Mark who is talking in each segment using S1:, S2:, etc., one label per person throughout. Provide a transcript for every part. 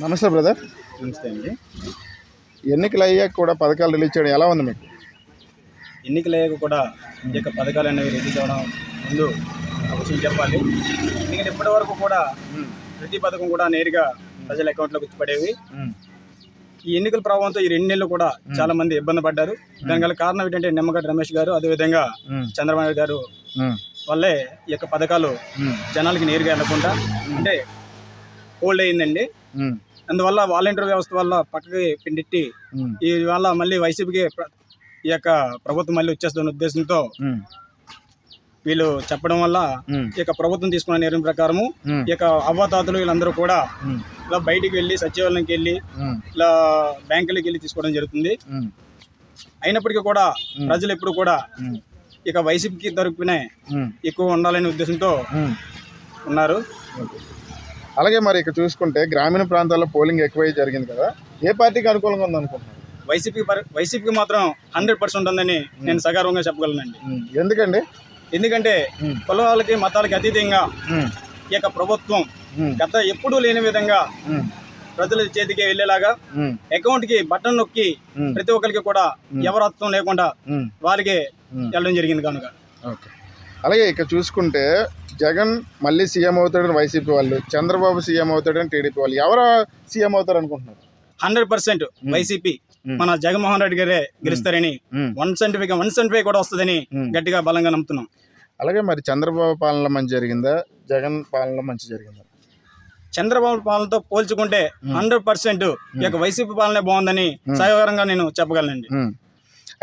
S1: నమస్తే బ్రదర్.
S2: నమస్తే అండి.
S1: ఎన్నికలు అయ్యాక కూడా పథకాలు రిలీజ్ చేయడం ఎలా ఉంది మీకు?
S2: ఎన్నికలు అయ్యాక కూడా ఈ యొక్క పథకాలు అనేవి రిలీజ్ అవ్వడం ముందు ఒక విషయం చెప్పాలి. ఎందుకంటే ఇప్పటి వరకు కూడా ప్రతి పథకం కూడా నేరుగా ప్రజల అకౌంట్లోకి వచ్చి పడేవి. ఈ ఎన్నికల ప్రభావంతో ఈ 2 నెలలు కూడా చాలా మంది ఇబ్బంది పడ్డారు. దానికి గల కారణం ఏంటంటే నిమ్మగడ్డ రమేష్ గారు, అదేవిధంగా చంద్రబాబు నాయుడు గారు వల్లే ఈ యొక్క పథకాలు జనాలకి నేరుగా వెళ్ళకుండా అంటే హోల్డ్ అయిందండి. అందువల్ల వాలంటీర్ వ్యవస్థ వల్ల పక్కకి పిండిట్టి ఈ వల్ల మళ్ళీ వైసీపీకి ఈ యొక్క ప్రభుత్వం మళ్ళీ వచ్చేస్తున్న ఉద్దేశంతో వీళ్ళు చెప్పడం వల్ల ఈ యొక్క ప్రభుత్వం తీసుకున్న నిర్ణయం ప్రకారము ఈ యొక్క అవ్వాతాతలు వీళ్ళందరూ కూడా ఇలా బయటికి వెళ్ళి సచివాలయంకి వెళ్ళి ఇలా బ్యాంకులకి వెళ్ళి తీసుకోవడం జరుగుతుంది. అయినప్పటికీ కూడా ప్రజలు ఎప్పుడు కూడా ఇక వైసీపీకి తరపునే ఎక్కువ ఉండాలనే ఉద్దేశంతో ఉన్నారు.
S1: అలాగే మరి ఇక్కడ చూసుకుంటే గ్రామీణ ప్రాంతాల్లో పోలింగ్ ఎక్కువై జరిగింది కదా, ఏ పార్టీకి అనుకూలంగా ఉంది అనుకుంటున్నారు?
S2: వైసీపీకి మాత్రం 100% ఉందని నేను సగర్వంగా చెప్పగలనండి. ఎందుకంటే కులాలకి మతాలకి అతీతంగా ఈ యొక్క ప్రభుత్వం గత ఎప్పుడూ లేని విధంగా ప్రజల చేతికి వెళ్ళేలాగా అకౌంట్కి బటన్ నొక్కి ప్రతి ఒక్కరికి కూడా ఎవరత్వం లేకుండా వారికి వెళ్ళడం జరిగింది కనుక.
S1: అలాగే ఇక్కడ చూసుకుంటే జగన్ మళ్ళీ సీఎం అవుతాడని వైసీపీ వాళ్ళు, చంద్రబాబు సీఎం అవుతాడని టీడీపీ వాళ్ళు, ఎవరు సీఎం అవుతారు అనుకుంటున్నారు?
S2: 100% వైసీపీ మన జగన్మోహన్ రెడ్డి గారే గెలుస్తారని 175 కూడా వస్తుందని గట్టిగా బలంగా నమ్ముతున్నాం.
S1: అలాగే మరి చంద్రబాబు పాలన మంచి జరిగిందా, జగన్ పాలన మంచి జరిగిందా?
S2: చంద్రబాబు పాలనతో పోల్చుకుంటే 100% ఈ యొక్క వైసీపీ పాలనే బాగుందని సహకారంగా నేను చెప్పగలనండి.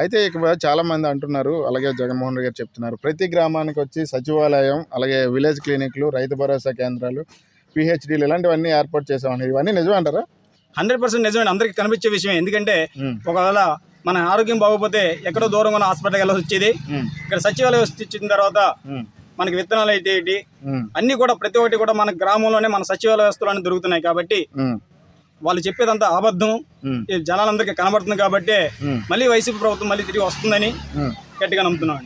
S1: అయితే ఇక చాలా మంది అంటున్నారు, అలాగే జగన్మోహన్ రెడ్డి గారు చెప్తున్నారు, ప్రతి గ్రామానికి వచ్చి సచివాలయం, అలాగే విలేజ్ క్లినిక్లు, రైతు భరోసా కేంద్రాలు, పిహెచ్డీలు ఇలాంటివన్నీ ఏర్పాటు చేసామన్నారు. ఇవన్నీ నిజమే అంటారా?
S2: 100% నిజమే, అందరికీ కనిపించే విషయమే. ఎందుకంటే ఒకవేళ మన ఆరోగ్యం బాగోపోతే ఎక్కడో దూరంగా ఉన్న హాస్పిటల్కి వెళ్ళాల్సి వచ్చేది. ఇక్కడ సచివాలయం వచ్చిన తర్వాత మనకి విత్తనాలు అయితే అన్ని కూడా ప్రతి ఒక్కటి కూడా మన గ్రామంలోనే మన సచివాలయ వ్యవస్థలోనే దొరుకుతున్నాయి. కాబట్టి వాళ్ళు చెప్పేదంతా అబద్ధం జనాలందరికీ కనబడుతుంది. కాబట్టి మళ్ళీ వైసీపీ ప్రభుత్వం మళ్ళీ తిరిగి వస్తుందని గట్టిగా నమ్ముతున్నాం.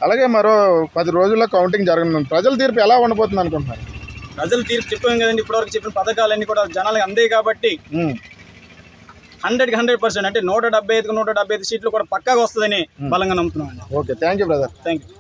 S1: అలాగే మరో 10 రోజుల్లో కౌంటింగ్ జరగనుంది. ప్రజల తీర్పు ఎలా ఉండబోతుంది అనుకుంటున్నారు?
S2: ప్రజల తీర్పు చెప్పాం కదండి, ఇప్పటివరకు చెప్పిన పథకాలన్నీ కూడా జనాలకు అందాయి. కాబట్టి 100% అంటే 175 సీట్లు కూడా పక్కాగా వస్తుందని బలంగా నమ్ముతున్నాం.
S1: Okay, thank you brother.
S2: Thank you.